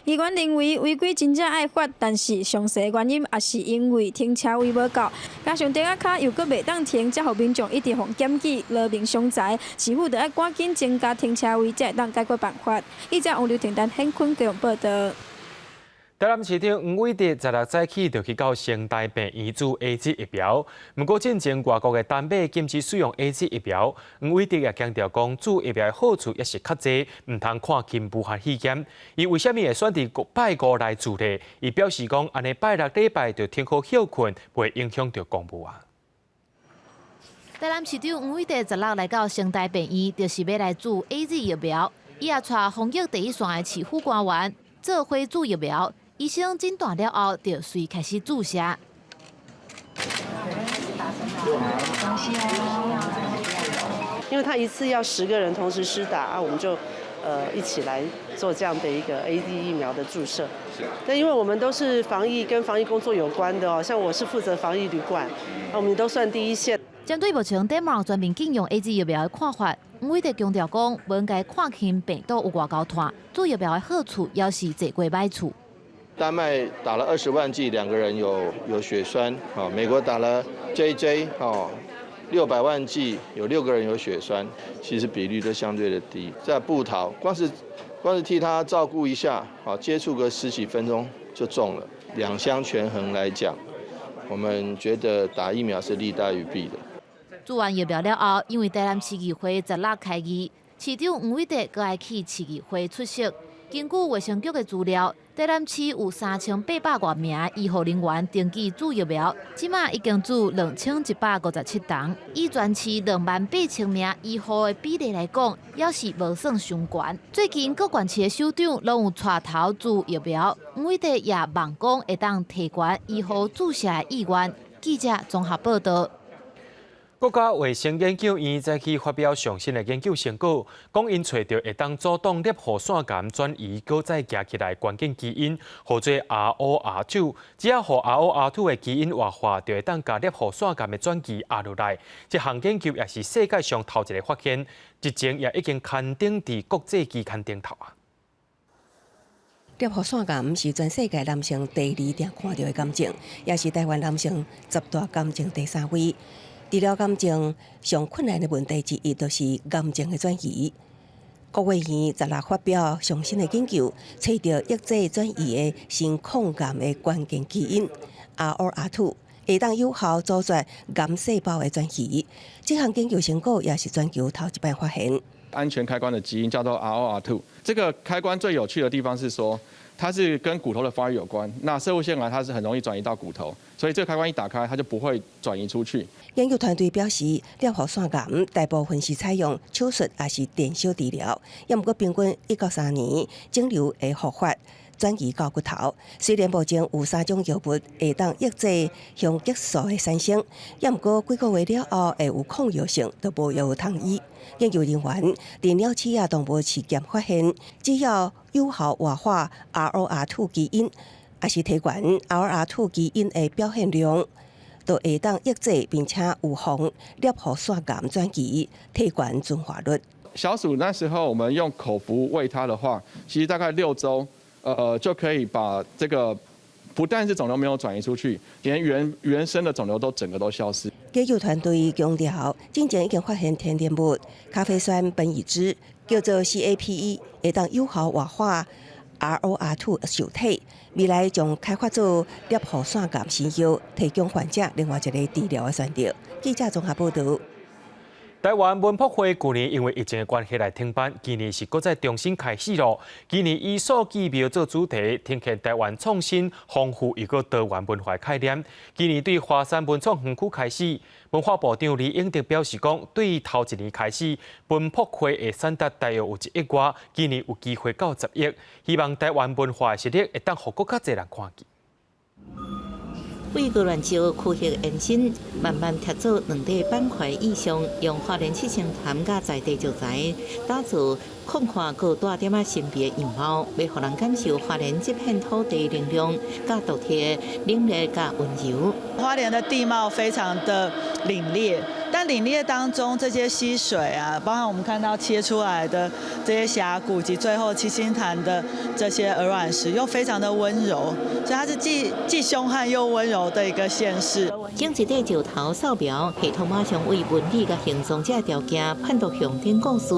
议员认为违规真正爱罚，但是详细原因也是因为停车位无够，加上地下卡又搁袂当停，才互民众一直互检举，劳民伤财。市府就要赶紧增加停车位，才会当解决办法。记者王刘婷、陈显坤给我报道。台南市长黄伟哲16早起就去到成大病院做 AZ 疫苗，不过进前外国的单买禁止使用 AZ 疫苗，黄伟哲也强调讲，做疫苗的好处也是较济，唔通看轻武汉肺炎。伊为什么会选伫拜五来做呢？伊表示讲，安尼拜6礼拜就听好休困，袂影响到公务啊。台南市长黄伟哲16来到成大病院，就是要来做 AZ 疫苗。伊也带防疫第一线的市府官员做伙做疫苗。医生诊断了后，就随开始注射。因为他一次要10个人同时施打啊，我们就一起来做这样的一个 AZ 疫苗的注射。但因为我们都是跟防疫工作有关的哦，像我是负责防疫旅馆，我们都算第一线。针对目前丹麦全面禁用 AZ 疫苗的看法，黄伟哲强调讲，不应该看轻病毒有外交团，做疫苗的好处也是济过歹处。丹麦打了20万剂，2个人有血栓，美国打了 JJ， 600万剂，有6个人有血栓，其实比率都相对的低。在布桃，光是替他照顾一下，接触个10几分钟就中了。两相权衡来讲，我们觉得打疫苗是利大于弊的。做完疫苗了后，因为台南市议会16开议，市长黄伟哲阁爱去市议会出席。根据卫生局的资料，台南市有3800多名医护人员登记做疫苗，即马已经做2157档。以全市28000名医护的比例来讲，也是无算上悬。最近各县市的首长拢有带头做疫苗，黄伟哲也望讲会当提悬医护注射的意愿。记者综合报道。国家卫生研究院早起发表上新的研究成果，讲因找到会当阻挡粒核酸癌转移，搁再加起来关键基因，号做 ROR2。只要和 ROR2 的基因活化，就会当加粒核酸癌的转移压落来。这项研究也是世界上头一个发现，之前也已经刊登伫国际期刊顶头啊。粒核酸癌是全世界男性第2定看到的癌症，也是台湾男性10大癌症第3位。治疗癌症上困难的问题之一，就是癌症的转移。国卫院16发表上新的研究，找到抑制转移的新抗癌的关键基因 ROR2， 会当有效阻绝癌细胞的转移。这项研究成果也是全球头一摆发现。安全开关的基因叫做 ROR2， 这个开关最有趣的地方是说，它是跟骨头的发育有关。那射物腺癌它是很容易转移到骨头，所以这个开关一打开，它就不会转移出去。研究团队表示，粒核酸癌大部分是采用手术还是电烧治疗，也毋过平均1到3年肿瘤会复发转移到骨头。虽然目前有3种药物会当抑制雄激素的产生，也毋过几个月了后会有抗药性，都无药通医。研究人员在鸟鼠亚动物试验发现，只要有效活化 ROR2 基因，也是提悬 ROR2 基因的表现量，就会当抑制并且预防粒核酸癌转移，提悬存活率。小鼠那时候我们用口服喂它的话，其实大概6周就可以把这个不但是肿瘤没有转移出去，连原生的肿瘤都整个都消失。研究团队强调，之前已经发现天然物咖啡酸苯乙酯叫做 CAPE， 会当有效活化 ROR2 受体，未来将开发出裂护腺癌新药，提供患者另外一个治疗的选择。记者综合报道。台湾文博会去年因为疫情的关系来停办，今年是搁再重新开始咯。今年以数据庙做主题，呈现台湾创新、丰富又个多元文化概念。今年对华山文创园区开始，文化部长李永德表示讲，对头一年开始，文博会的产值大约有1亿外，今年有机会到10亿。希望台湾文化的实力会当互更较侪人看见。为个乱招区域延伸，慢慢贴做2个板块以上，用花莲七星潭甲在地石材打造宽阔个大点啊性别样貌，要互人感受花莲这片土地能量、甲独特的冷冽甲温柔。花莲的地貌非常的凛冽，但凛冽当中这些溪水啊，包含我们看到切出来的这些峡谷及最后七星潭的这些鹅卵石，又非常的温柔，所以它是既凶悍又温柔的一个县市。经一块石头扫描，系统马上为文理甲形状这条件判读上顶故事，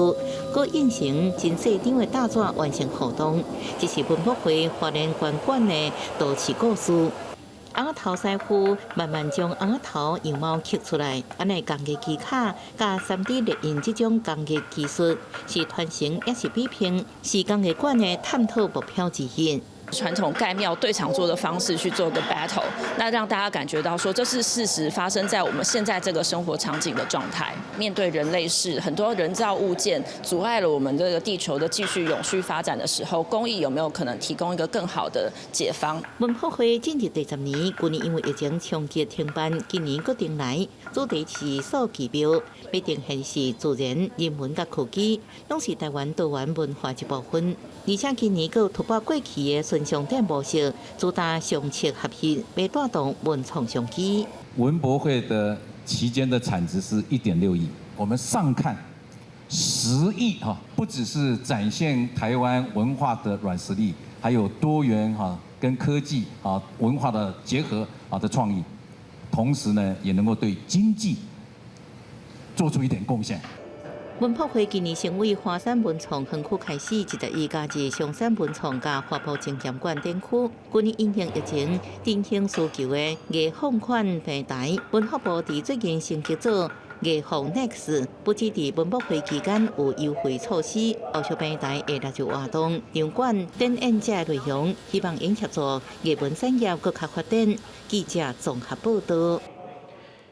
佮印成真细张的大纸完成互动。这是文博会花莲馆馆的都市故事。红头师傅慢慢将红头样貌刻出来，安尼工艺技巧加3D 列印这种工艺技术，是传承也是比拼，是工艺馆的探讨目标之一。传统盖庙对场作的方式去做个 battle， 那让大家感觉到说这是事实发生在我们现在这个生活场景的状态。面对人类世很多人造物件阻碍了我们这个地球的继续永续发展的时候，公益有没有可能提供一个更好的解方？文博会进入第10年，去年因为疫情长期停办，今年决定来，主题是数据庙，要呈现是自然、人文甲科技，拢是台湾多元文化一部分。而且今年佫突破过去的纯商店模式，主打上策合一，要带动文创商机。文博会的期间的产值是1.6亿，我们上看10亿哈，不只是展现台湾文化的软实力，还有多元哈跟科技啊文化的结合啊的创意，同时呢也能够对经济做出一点贡献。文博会今年成为华山文创园区开始110亿加入上山文创甲花圃精验馆展区。去年因应疫情振兴需求的艺放款平台，文化部伫最近升级做艺放 Next， 不只伫文博会期间有优惠措施，后续平台会纳入活动、场馆、展演这内容，希望因协助艺文产业更加发展。记者综合报道。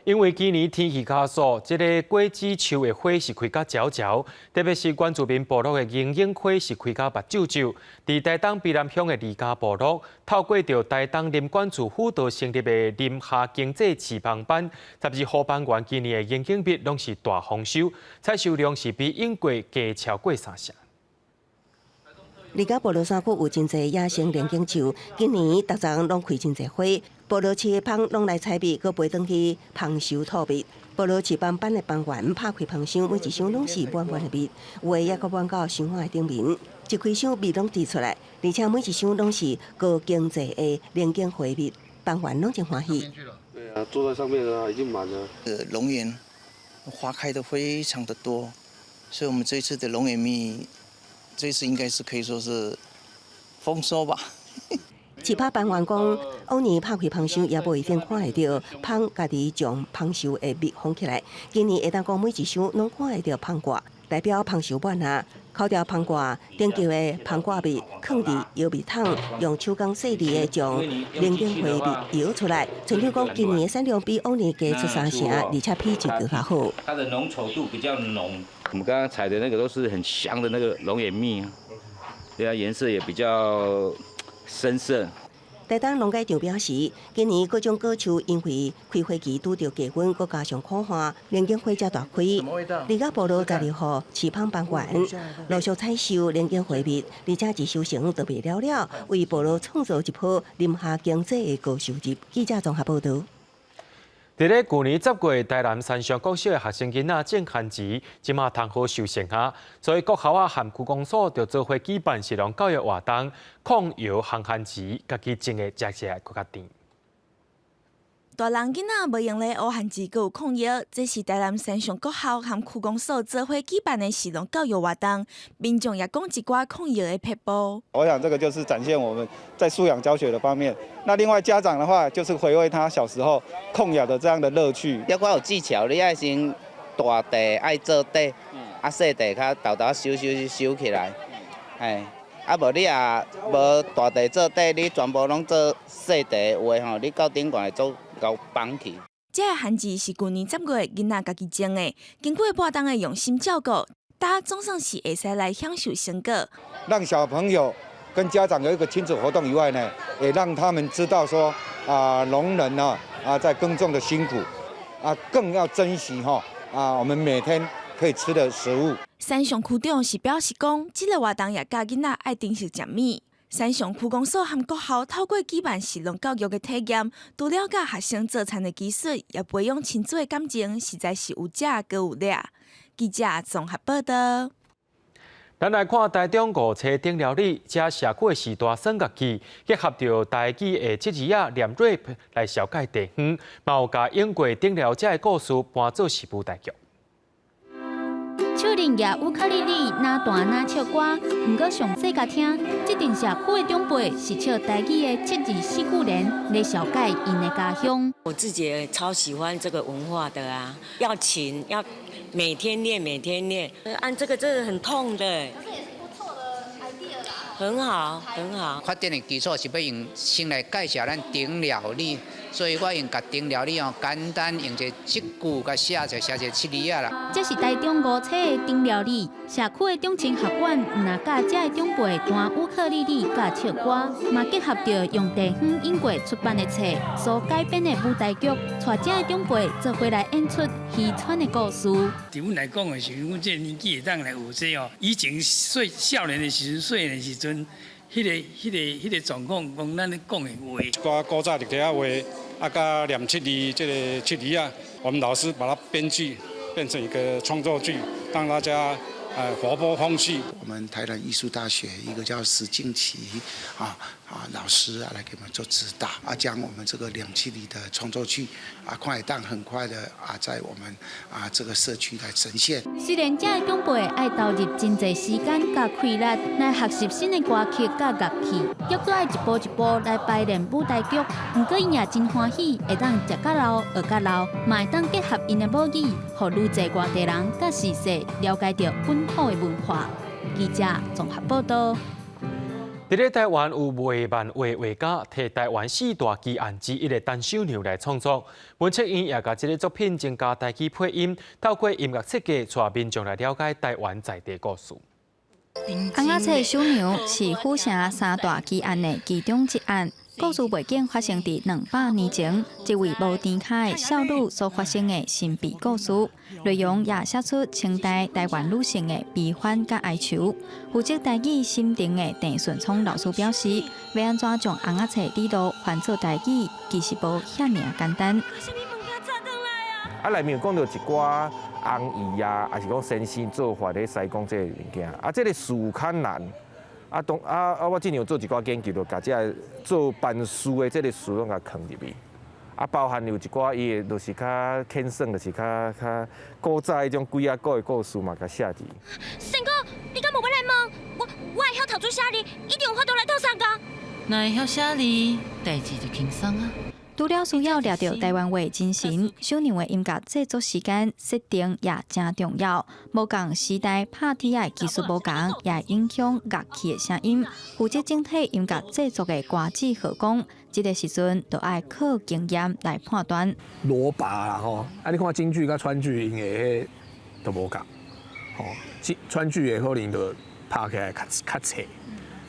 因为今年天气较暑，这个果子树的花是开甲焦焦，特别是原住民部落的银樱花是开甲目睭睭。伫台东卑南乡的李家部落，透过着台东林管处辅导成立的林下经济翅膀班，12号班员今年的银杏蜜拢是大丰收，采收量是比英国加超过3成。李家部落山区有真侪野生莲景树，今年逐丛拢开真侪花。部落市的芳拢来采蜜，佮飞转去芳收吐蜜。部落市帮班的班员拍开芳箱，每一箱拢是满满的蜜，有的也佮满到箱仔的顶面。一开箱蜜拢滴出来，而且每一箱拢是高经济的莲景花蜜，班员拢真欢喜。对啊，坐在上面啊，已经满了。龙眼花开的非常的多，所以我们这一次的龙眼蜜，这次应该是可以说是丰收吧。市拍班员讲，往年拍开芳箱也无一定看会到芳家己将芳收的蜜封起来，今年会当讲每一箱拢看会到芳挂，代表芳收满啊。扣掉芳挂，顶级的芳挂蜜放伫摇蜜桶，用手工细腻的将莲景花蜜摇出来。村长讲，今年的产量比往年加出3成，而且品质更加好。它的浓稠度比较浓。我们刚刚采的那个都是很香的那个龙眼蜜，对啊，颜色也比较深色。台东农改场表示，今年各种果树因为开花期拄到低温，佮加上苦旱，莲景花才大开。李家部落16号市芳班员陆续采收莲景花蜜，而且一收成都未了，为部落创造一波林下经济的高收入。记者综合报道。伫咧去年10月，台南三商国小的学生囡仔正限期，即马通好受剩下，所以各校啊和区公所就做伙举办实用教育活动，抗摇行限期，家己种的食起来更较甜。大人囡仔无用咧学限制，佮有抗疫，这是台南三商国校和区公所做伙举办的实用教育活动，民众也讲一寡抗疫的撇步。我想这个就是展现我们在素养教学的方面。那另外家长的话，就是回味他小时候控咬的这样的乐趣。要讲有技巧，你爱先大地爱做底，啊细地较豆豆收起来，哎。啊，无你也无大地做底，你全部拢做细地的话吼，你到顶悬会做搞绑起。这个限制是去年10月囡仔家己种的，经过活动的用心照顾，大家总算是会使来享受成果。让小朋友跟家长有一个亲子活动以外呢，也让他们知道说农人在耕种的辛苦更要珍惜我们每天可以吃的食物。三商区长是表示讲，这个活动也教囡仔爱珍惜食米。三商区公所和国校透过举办实用教育的体验，除了解学生做餐的技术，也培养亲子的感情，实在是有食阁有掠。记者综合报道。咱来看台中五车顶料理，这社区的时代算乐器，结合着台语的节字啊念 rap 来消解地方，嘛有甲英国顶料这的故事搬做是舞台剧。手拎举乌克丽丽，哪弹哪唱歌，不过上细甲听，这阵社区的长辈是唱台语的7字4句联来消解因的家乡。我自己也超喜欢这个文化的啊，要勤，要每天练，每天练。按这个真的很痛的。这也是不错的 idea 啦。很好，很好。发展的基础是要用先来介绍咱顶料理，所以我用甲顶料理简单用一7句甲写一7字啊啦。这是台中5车的顶料理，社区的中情学馆若教这的长辈弹乌克丽丽甲唱歌，嘛结合着用地方英国出版的册所改编的舞台剧，带这的长辈做伙来演出渔村的故事。对阮来讲的是，阮这年纪会当来有这以前少年的时阵、细的时阵，迄个状况，讲咱咧讲的话。一寡古早历史话，甲念7字这个7字啊，我们老师把它编剧。变成一个创作剧，让大家活泼风趣。我们台南艺术大学一个叫石敬奇老师来给我们做指导将我们这个2期里的创作剧很快的在我们这个社区来呈现。虽然这个长辈爱投入真侪时间甲气力来学习新的歌曲甲乐器，约做爱一步一步来排练舞台剧，不过因也真欢喜，会当食甲老学甲老，嘛会当结合因的母语，互愈侪外地人甲时势了解到本土的文化。记者综合报道。伫咧台湾有画漫画画家替台湾4大奇案之一的陈秀娘来创作，文策院也甲这个作品增加台语配音，透过音乐设计，带民众来了解台湾在地故事。红仔册秀娘是府城3大奇案的其中一案。故事背景发生伫200年前，一位无田脚的少女所发生的神秘故事，内容也写出清代台湾女性的悲欢甲哀愁。负责台语心定的郑顺聪老师表示，要安怎将红仔册理路翻做台语，其实无遐尔简单。内面有讲到一寡翁姨还是讲先生做法咧，使讲这个物件，这个事较难。我尽量做一寡研究，就把这做办事的这个事拢甲藏入去。包含有一寡伊的，就是较轻省，就是较古早迄种几啊古的故事嘛，甲写字。成哥，你敢无要来问？我会晓读书写字，一定有法度来斗三工。若会晓写字，代志就轻松啊。除了需要抓到台湾话精神，秀娘的音乐制作时间设定也真重要。无共时代拍铁的技术无共，也影响乐器的声音。负责整体音乐制作的歌子何讲，这个时阵就爱靠经验来判断。锣把啦吼，你看京剧甲川剧音的都无共，吼，川剧的可能就拍起来较脆，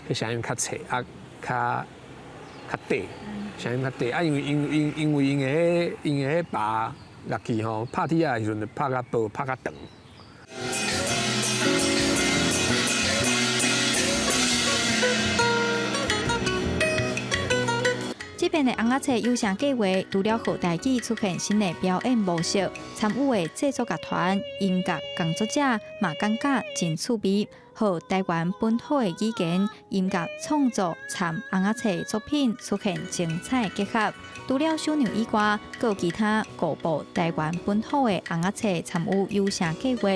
迄声音较脆较短。声音较短因为因个把乐器吼拍铁啊时阵就拍较薄拍较长。这边的红鸭册有啥计划？除了后代记出现新的表演模式，参与的制作乐团、音乐工作者嘛感觉真趣味。和台湾本土的语言、音乐创作，参红鸭册作品出现精彩结合。除了小牛以外，还有其他各部台湾本土的红鸭册参与有啥计划？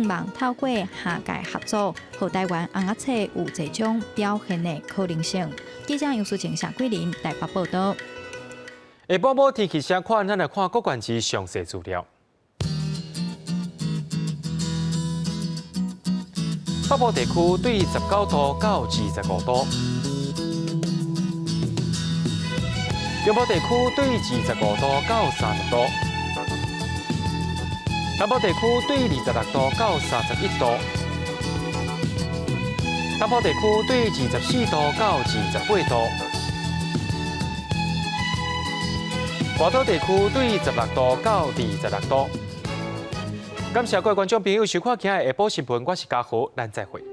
望透过下届合作，和台湾红鸭册有这种表现的可能性。记者杨淑晴、夏桂林台北报道。下晡末天气相款，咱来看各县市详细资料。北部地区对19度到25度，中部地区对25度到30度，南部地区对26度到31度，东部地区对24度到28度，外岛地区对16度到26度。感谢各位观众朋友收看今日下晡新闻，我是嘉豪，咱再会。